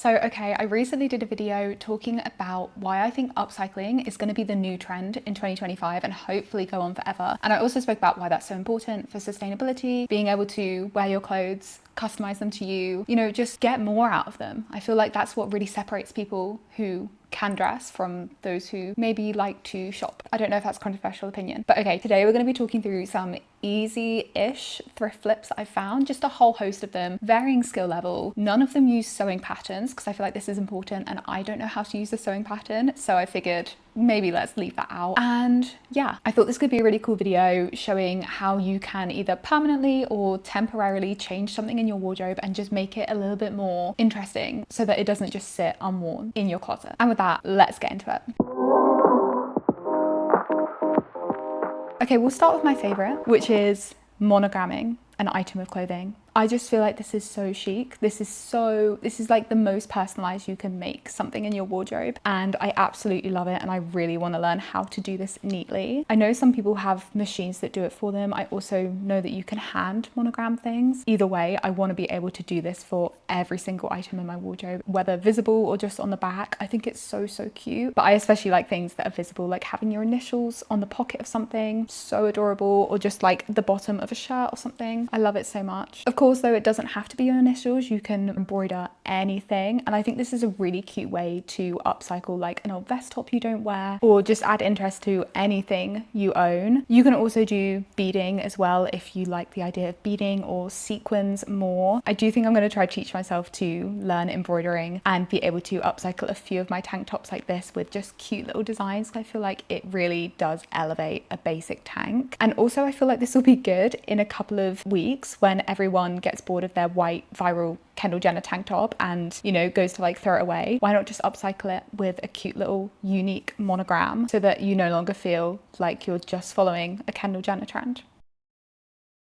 So, okay, I recently did a video talking about why I think upcycling is going to be the new trend in 2025 and hopefully go on forever. And I also spoke about why that's so important for sustainability, being able to wear your clothes, customize them to you, just get more out of them. I feel like that's what really separates people who can dress from those who maybe like to shop. I don't know if that's a controversial opinion, but okay, today we're going to be talking through some easy-ish thrift flips I found, just a whole host of them, varying skill level. None of them use sewing patterns because I feel like this is important and I don't know how to use the sewing pattern, so I figured maybe let's leave that out. And yeah, I thought this could be a really cool video showing how you can either permanently or temporarily change something in your wardrobe and just make it a little bit more interesting so that it doesn't just sit unworn in your closet. And with that, let's get into it. Okay, we'll start with my favorite, which is monogramming an item of clothing. I just feel like this is so chic. This is like the most personalized you can make something in your wardrobe, and I absolutely love it, and I really want to learn how to do this neatly. I know some people have machines that do it for them. I also know that you can hand monogram things. Either way, I want to be able to do this for every single item in my wardrobe, whether visible or just on the back. I think it's so cute, but I especially like things that are visible, like having your initials on the pocket of something, so adorable, or just like the bottom of a shirt or something. I love it so much. Of course, though, it doesn't have to be your initials. You can embroider anything, and I think this is a really cute way to upcycle like an old vest top you don't wear, or just add interest to anything you own. You can also do beading as well if you like the idea of beading or sequins more. I do think I'm going to try to teach myself to learn embroidering and be able to upcycle a few of my tank tops like this with just cute little designs. I feel like it really does elevate a basic tank. And also I feel like this will be good in a couple of weeks when everyone gets bored of their white viral Kendall Jenner tank top and, goes to like throw it away. Why not just upcycle it with a cute little unique monogram so that you no longer feel like you're just following a Kendall Jenner trend?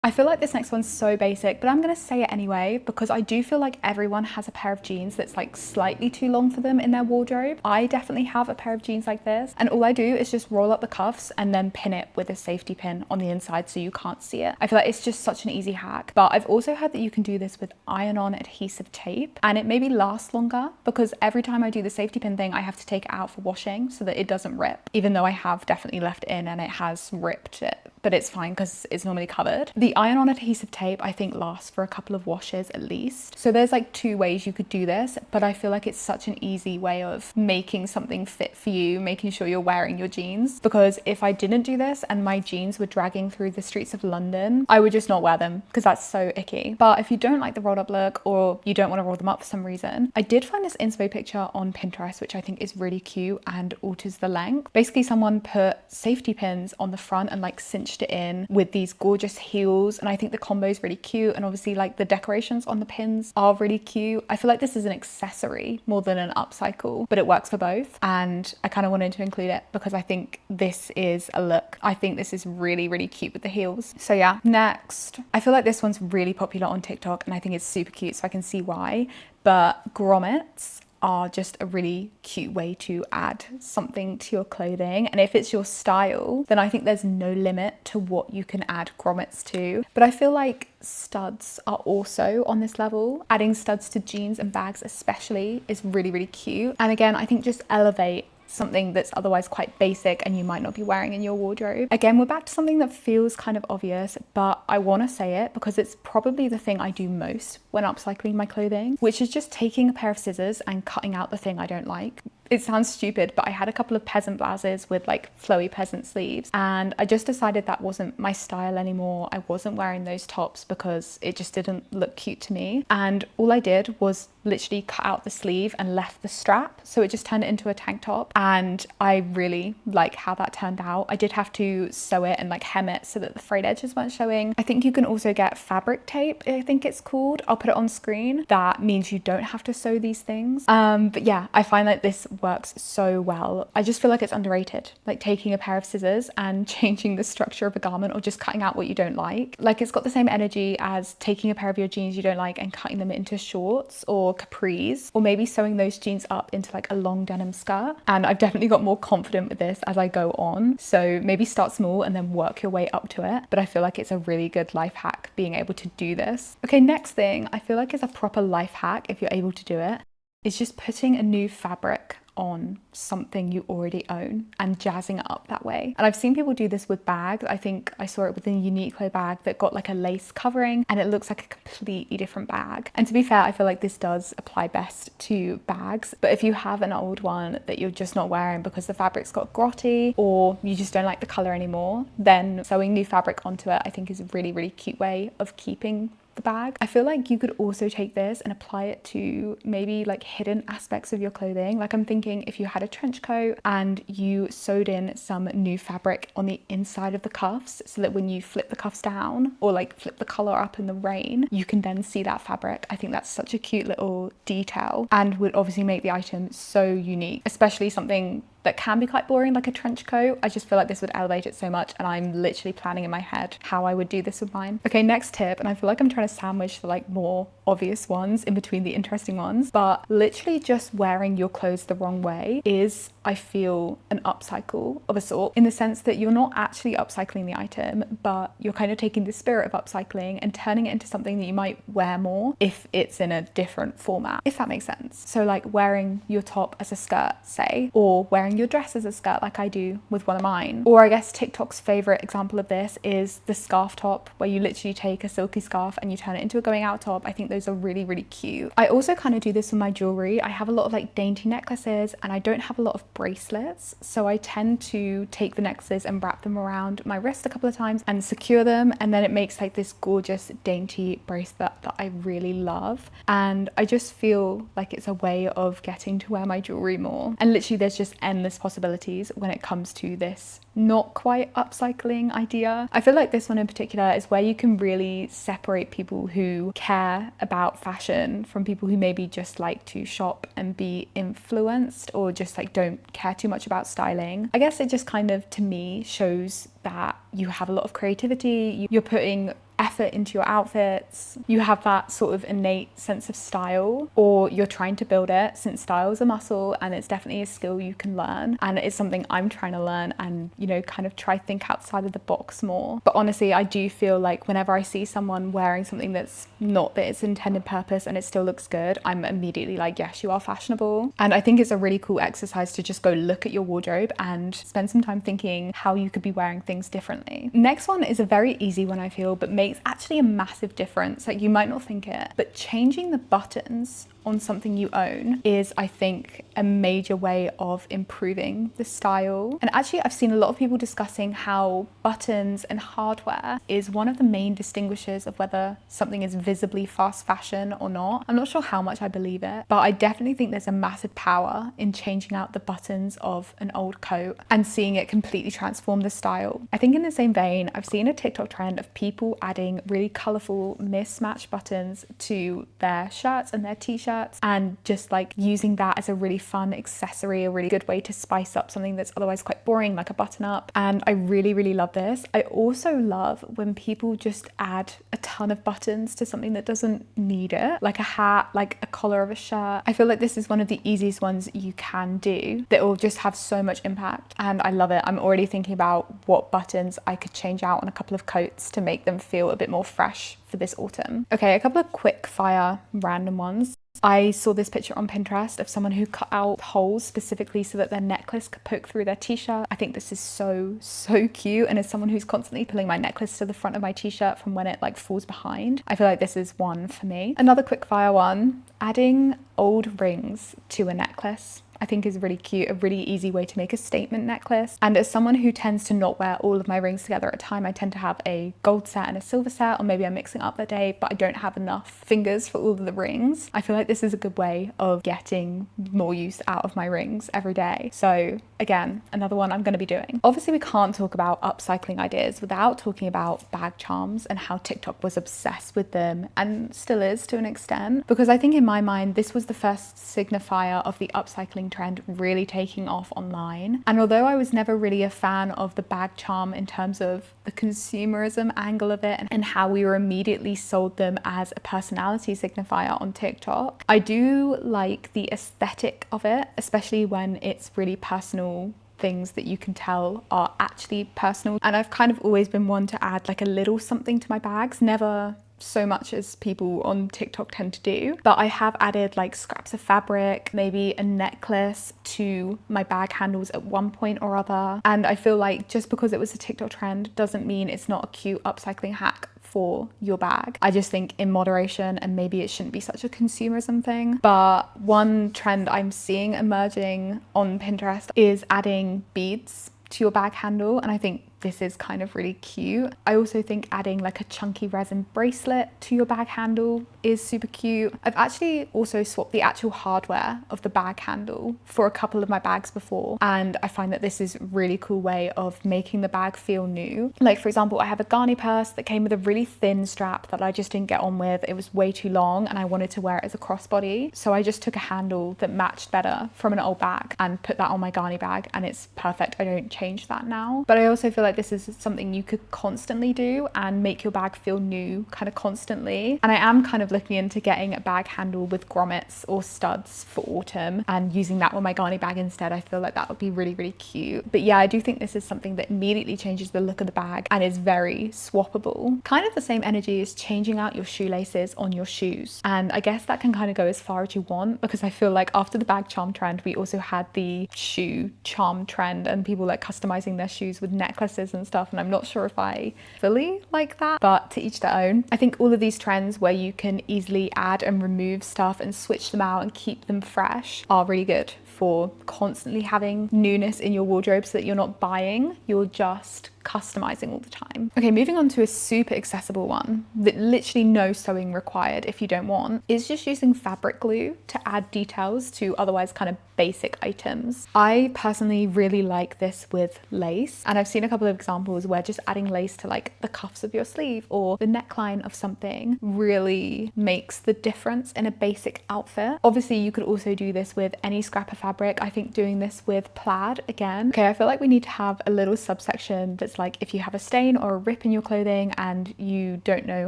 I feel like this next one's so basic, but I'm going to say it anyway because I do feel like everyone has a pair of jeans that's like slightly too long for them in their wardrobe. I definitely have a pair of jeans like this, and all I do is just roll up the cuffs and then pin it with a safety pin on the inside so you can't see it. I feel like it's just such an easy hack, but I've also heard that you can do this with iron-on adhesive tape and it maybe lasts longer because every time I do the safety pin thing, I have to take it out for washing so that it doesn't rip, even though I have definitely left it in and it has ripped it, but it's fine because it's normally covered. The iron-on adhesive tape I think lasts for a couple of washes at least. So there's like two ways you could do this, but I feel like it's such an easy way of making something fit for you, making sure you're wearing your jeans. Because if I didn't do this and my jeans were dragging through the streets of London, I would just not wear them because that's so icky. But if you don't like the rolled up look or you don't want to roll them up for some reason, I did find this inspo picture on Pinterest, which I think is really cute and alters the length. Basically, someone put safety pins on the front and like cinched it in with these gorgeous heels, and I think the combo is really cute, and obviously like the decorations on the pins are really cute. I feel like this is an accessory more than an upcycle, but it works for both, and I kind of wanted to include it because I think this is a look. I think this is really cute with the heels. So yeah, next, I feel like this one's really popular on TikTok and I think it's super cute, so I can see why, but grommets are just a really cute way to add something to your clothing, and if it's your style then I think there's no limit to what you can add grommets to. But I feel like studs are also on this level. Adding studs to jeans and bags especially is really cute, and again I think just elevate something that's otherwise quite basic and you might not be wearing in your wardrobe. Again, we're back to something that feels kind of obvious, but I want to say it because it's probably the thing I do most when upcycling my clothing, which is just taking a pair of scissors and cutting out the thing I don't like. It sounds stupid, but I had a couple of peasant blouses with like flowy peasant sleeves, and I just decided that wasn't my style anymore. I wasn't wearing those tops because it just didn't look cute to me, and all I did was literally cut out the sleeve and left the strap, so it just turned it into a tank top, and I really like how that turned out. I did have to sew it and like hem it so that the frayed edges weren't showing. I think you can also get fabric tape, I think it's called. I'll put it on screen. That means you don't have to sew these things. But yeah, I find like this works so well. I just feel like it's underrated, like taking a pair of scissors and changing the structure of a garment or just cutting out what you don't like. Like it's got the same energy as taking a pair of your jeans you don't like and cutting them into shorts or capris, or maybe sewing those jeans up into like a long denim skirt. And I've definitely got more confident with this as I go on. So maybe start small and then work your way up to it. But I feel like it's a really good life hack being able to do this. Okay, next thing I feel like is a proper life hack if you're able to do it. is just putting a new fabric on something you already own and jazzing it up that way. And I've seen people do this with bags. I think I saw it with a Uniqlo bag that got like a lace covering and it looks like a completely different bag. And to be fair, I feel like this does apply best to bags. But if you have an old one that you're just not wearing because the fabric's got grotty or you just don't like the color anymore, then sewing new fabric onto it I think is a really, really cute way of keeping the bag. I feel like you could also take this and apply it to maybe like hidden aspects of your clothing. Like I'm thinking if you had a trench coat and you sewed in some new fabric on the inside of the cuffs so that when you flip the cuffs down or like flip the collar up in the rain, you can then see that fabric. I think that's such a cute little detail and would obviously make the item so unique, especially something that can be quite boring like a trench coat. I just feel like this would elevate it so much and I'm literally planning in my head how I would do this with mine. Okay, next tip, and I feel like I'm trying to sandwich the like more obvious ones in between the interesting ones, but literally just wearing your clothes the wrong way is, I feel, an upcycle of a sort, in the sense that you're not actually upcycling the item, but you're kind of taking the spirit of upcycling and turning it into something that you might wear more if it's in a different format, if that makes sense. So like wearing your top as a skirt, say, or wearing your dress as a skirt like I do with one of mine. Or I guess TikTok's favorite example of this is the scarf top, where you literally take a silky scarf and you turn it into a going out top. I think those are really, really cute. I also kind of do this with my jewelry. I have a lot of like dainty necklaces and I don't have a lot of bracelets, so I tend to take the necklaces and wrap them around my wrist a couple of times and secure them, and then it makes like this gorgeous dainty bracelet that I really love. And I just feel like it's a way of getting to wear my jewelry more. And literally there's just endless possibilities when it comes to this not quite upcycling idea. I feel like this one in particular is where you can really separate people who care about fashion from people who maybe just like to shop and be influenced or just like don't care too much about styling. I guess it just kind of, to me, shows that you have a lot of creativity, you're putting effort into your outfits, you have that sort of innate sense of style, or you're trying to build it, since style is a muscle and it's definitely a skill you can learn, and it's something I'm trying to learn and, you know, kind of try think outside of the box more. But honestly, I do feel like whenever I see someone wearing something that's not that its intended purpose and it still looks good, I'm immediately like, yes, you are fashionable. And I think it's a really cool exercise to just go look at your wardrobe and spend some time thinking how you could be wearing things differently. Next one is a very easy one, I feel, but makes actually a massive difference. Like, you might not think it, but changing the buttons on something you own is, I think, a major way of improving the style. And actually, I've seen a lot of people discussing how buttons and hardware is one of the main distinguishers of whether something is visibly fast fashion or not. I'm not sure how much I believe it, but I definitely think there's a massive power in changing out the buttons of an old coat and seeing it completely transform the style. I think in the same vein, I've seen a TikTok trend of people adding really colorful mismatched buttons to their shirts and their t-shirts, and just like using that as a really fun accessory, a really good way to spice up something that's otherwise quite boring, like a button up. And I really, really love this. I also love when people just add a ton of buttons to something that doesn't need it, like a hat, like a collar of a shirt. I feel like this is one of the easiest ones you can do that will just have so much impact, and I love it. I'm already thinking about what buttons I could change out on a couple of coats to make them feel a bit more fresh for this autumn. Okay, a couple of quick fire random ones. I saw this picture on Pinterest of someone who cut out holes specifically so that their necklace could poke through their t-shirt. I think this is so cute, and as someone who's constantly pulling my necklace to the front of my t-shirt from when it like falls behind, I feel like this is one for me. Another quick fire one, adding old rings to a necklace, I think is really cute, a really easy way to make a statement necklace. And as someone who tends to not wear all of my rings together at a time, I tend to have a gold set and a silver set, or maybe I'm mixing up that day, but I don't have enough fingers for all of the rings. I feel like this is a good way of getting more use out of my rings every day. So again, another one I'm going to be doing. Obviously, we can't talk about upcycling ideas without talking about bag charms and how TikTok was obsessed with them, and still is to an extent, because I think in my mind, this was the first signifier of the upcycling trend really taking off online. And although I was never really a fan of the bag charm in terms of the consumerism angle of it and how we were immediately sold them as a personality signifier on TikTok, I do like the aesthetic of it, especially when it's really personal things that you can tell are actually personal. And I've kind of always been one to add like a little something to my bags, never so much as people on TikTok tend to do, but I have added like scraps of fabric, maybe a necklace to my bag handles at one point or other. And I feel like just because it was a TikTok trend doesn't mean it's not a cute upcycling hack for your bag. I just think in moderation, and maybe it shouldn't be such a consumerism thing. But one trend I'm seeing emerging on Pinterest is adding beads to your bag handle, and I think this is kind of really cute. I also think adding like a chunky resin bracelet to your bag handle is super cute. I've actually also swapped the actual hardware of the bag handle for a couple of my bags before, and I find that this is a really cool way of making the bag feel new. Like for example, I have a Garni purse that came with a really thin strap that I just didn't get on with. It was way too long and I wanted to wear it as a crossbody. So I just took a handle that matched better from an old bag and put that on my Garni bag, and it's perfect. I don't change that now. But I also feel like this is something you could constantly do and make your bag feel new kind of constantly. And I am kind of looking into getting a bag handle with grommets or studs for autumn and using that on my Garni bag instead. I feel like that would be really, really cute. But yeah, I do think this is something that immediately changes the look of the bag and is very swappable. Kind of the same energy as changing out your shoelaces on your shoes. And I guess that can kind of go as far as you want, because I feel like after the bag charm trend, we also had the shoe charm trend and people like customizing their shoes with necklaces and stuff, and I'm not sure if I fully like that, but to each their own. I think all of these trends where you can easily add and remove stuff and switch them out and keep them fresh are really good for constantly having newness in your wardrobe so that you're not buying, you're just customizing all the time. Okay, moving on to a super accessible one that literally no sewing required if you don't want, is just using fabric glue to add details to otherwise kind of basic items. I personally really like this with lace, and I've seen a couple of examples where just adding lace to like the cuffs of your sleeve or the neckline of something really makes the difference in a basic outfit. Obviously you could also do this with any scrap of fabric. I think doing this with plaid again. Okay, I feel like we need to have a little subsection that's like, if you have a stain or a rip in your clothing and you don't know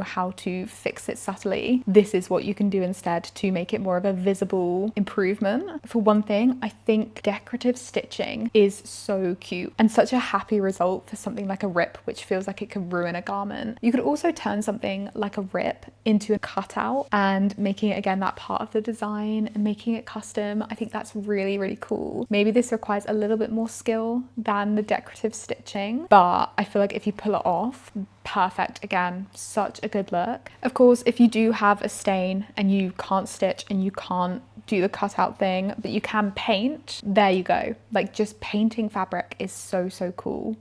how to fix it subtly, this is what you can do instead to make it more of a visible improvement. For one thing, I think decorative stitching is so cute and such a happy result for something like a rip, which feels like it could ruin a garment. You could also turn something like a rip into a cutout and making it again that part of the design and making it custom. I think that's really, really cool. Maybe this requires a little bit more skill than the decorative stitching, but I feel like if you pull it off, perfect. Again, such a good look. Of course, if you do have a stain and you can't stitch and you can't do the cutout thing, but you can paint, there you go. Like, just painting fabric is so, so cool.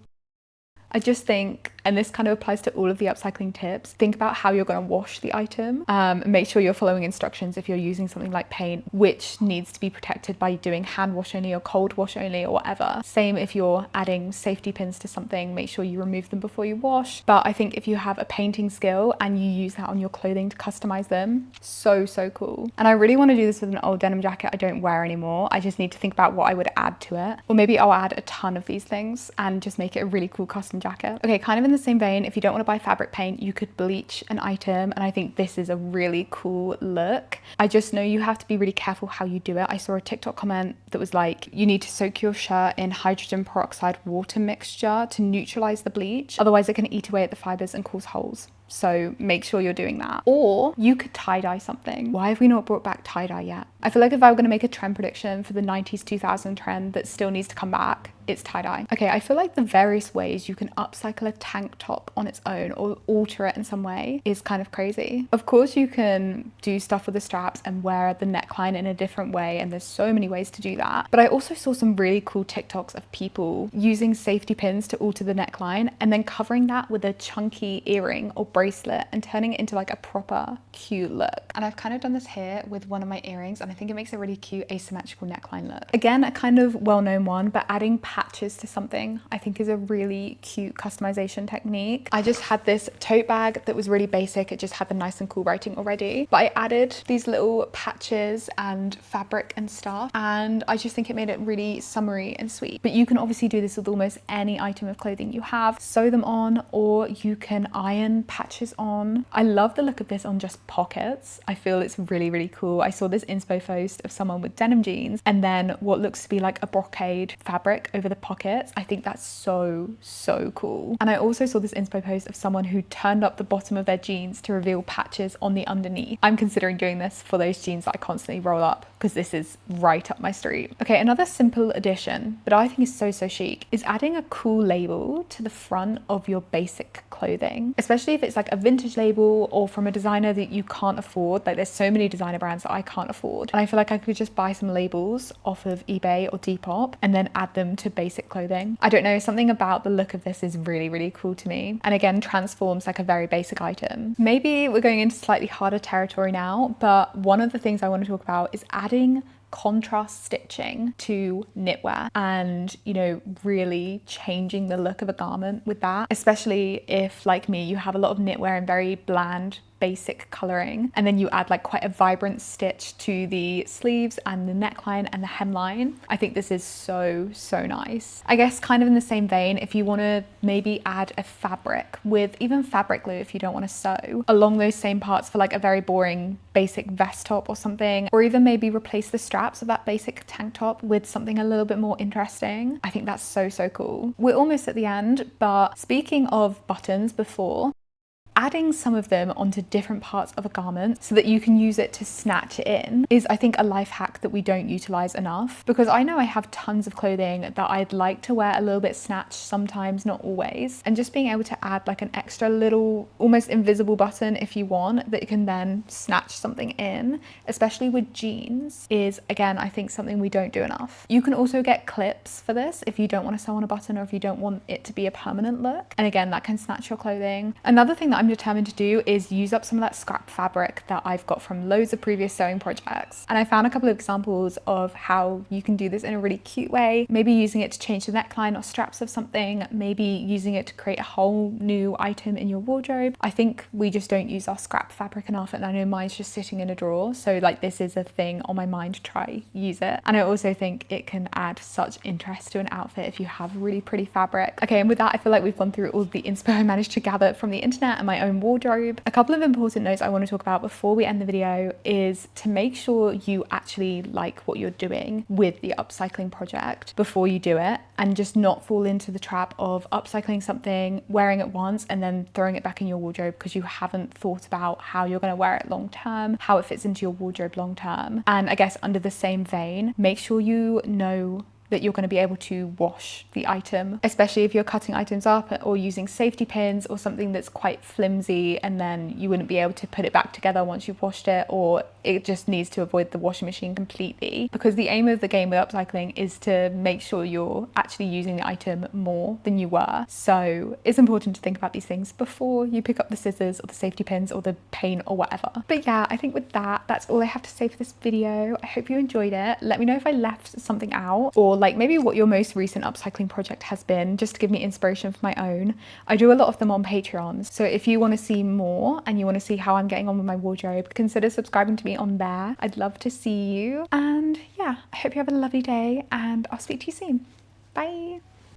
I just think, and this kind of applies to all of the upcycling tips, think about how you're going to wash the item. Make sure you're following instructions if you're using something like paint, which needs to be protected by doing hand wash only or cold wash only or whatever. Same if you're adding safety pins to something, make sure you remove them before you wash. But I think if you have a painting skill and you use that on your clothing to customize them, so, so cool. And I really want to do this with an old denim jacket I don't wear anymore. I just need to think about what I would add to it. Or maybe I'll add a ton of these things and just make it a really cool custom jacket. Okay, kind of in the same vein, if you don't want to buy fabric paint, you could bleach an item, and I think this is a really cool look. I just know you have to be really careful how you do it. I saw a TikTok comment that was like, you need to soak your shirt in hydrogen peroxide water mixture to neutralize the bleach, otherwise it can eat away at the fibers and cause holes. So make sure you're doing that. Or you could tie-dye something. Why have we not brought back tie-dye yet? I feel like if I were going to make a trend prediction for the 90s 2000 trend that still needs to come back, it's tie-dye. Okay, I feel like the various ways you can upcycle a tank top on its own or alter it in some way is kind of crazy. Of course you can do stuff with the straps and wear the neckline in a different way, and there's so many ways to do that. But I also saw some really cool TikToks of people using safety pins to alter the neckline and then covering that with a chunky earring or bracelet and turning it into like a proper cute look. And I've kind of done this here with one of my earrings, and I think it makes a really cute asymmetrical neckline look. Again, a kind of well-known one, but adding patches to something I think is a really cute customization technique. I just had this tote bag that was really basic. It just had the nice and cool writing already, but I added these little patches and fabric and stuff, and I just think it made it really summery and sweet. But you can obviously do this with almost any item of clothing you have. Sew them on, or you can iron patches on. I love the look of this on just pockets. I feel it's really, really cool. I saw this inspo post of someone with denim jeans and then what looks to be like a brocade fabric over over the pockets. I think that's so, so cool. And I also saw this inspo post of someone who turned up the bottom of their jeans to reveal patches on the underneath. I'm considering doing this for those jeans that I constantly roll up because this is right up my street. Okay, another simple addition that I think is so, so chic is adding a cool label to the front of your basic clothing, especially if it's like a vintage label or from a designer that you can't afford. Like there's so many designer brands that I can't afford. And I feel like I could just buy some labels off of eBay or Depop and then add them to basic clothing. I don't know, something about the look of this is really, really cool to me. And again, transforms like a very basic item. Maybe we're going into slightly harder territory now, but one of the things I want to talk about is adding contrast stitching to knitwear and, you know, really changing the look of a garment with that, especially if, like me, you have a lot of knitwear in very bland basic coloring, and then you add like quite a vibrant stitch to the sleeves and the neckline and the hemline. I think this is so, so nice. I guess kind of in the same vein, if you want to maybe add a fabric with even fabric glue, if you don't want to sew along those same parts for like a very boring basic vest top or something, or even maybe replace the straps of that basic tank top with something a little bit more interesting. I think that's so, so cool. We're almost at the end, but speaking of buttons before, adding some of them onto different parts of a garment so that you can use it to snatch it in is, I think, a life hack that we don't utilize enough, because I know I have tons of clothing that I'd like to wear a little bit snatched sometimes, not always, and just being able to add like an extra little almost invisible button if you want that can then snatch something in, especially with jeans, is again, I think something we don't do enough. You can also get clips for this if you don't want to sew on a button or if you don't want it to be a permanent look, and again, that can snatch your clothing. Another thing that I'm determined to do is use up some of that scrap fabric that I've got from loads of previous sewing projects, and I found a couple of examples of how you can do this in a really cute way, maybe using it to change the neckline or straps of something, maybe using it to create a whole new item in your wardrobe. I think we just don't use our scrap fabric enough, and I know mine's just sitting in a drawer, so like this is a thing on my mind to try use it. And I also think it can add such interest to an outfit if you have really pretty fabric. Okay, and with that, I feel like we've gone through all the inspo I managed to gather from the internet and my own wardrobe. A couple of important notes I want to talk about before we end the video is to make sure you actually like what you're doing with the upcycling project before you do it, and just not fall into the trap of upcycling something, wearing it once and then throwing it back in your wardrobe because you haven't thought about how you're going to wear it long term, how it fits into your wardrobe long term. And I guess under the same vein, make sure you know that you're going to be able to wash the item, especially if you're cutting items up or using safety pins or something that's quite flimsy, and then you wouldn't be able to put it back together once you've washed it, or it just needs to avoid the washing machine completely. Because the aim of the game with upcycling is to make sure you're actually using the item more than you were. So it's important to think about these things before you pick up the scissors or the safety pins or the paint or whatever. But yeah, I think with that, that's all I have to say for this video. I hope you enjoyed it. Let me know if I left something out, or like maybe what your most recent upcycling project has been, just to give me inspiration for my own. I do a lot of them on Patreon, so if you want to see more and you want to see how I'm getting on with my wardrobe, consider subscribing to me on there. I'd love to see you, and yeah, I hope you have a lovely day and I'll speak to you soon. Bye.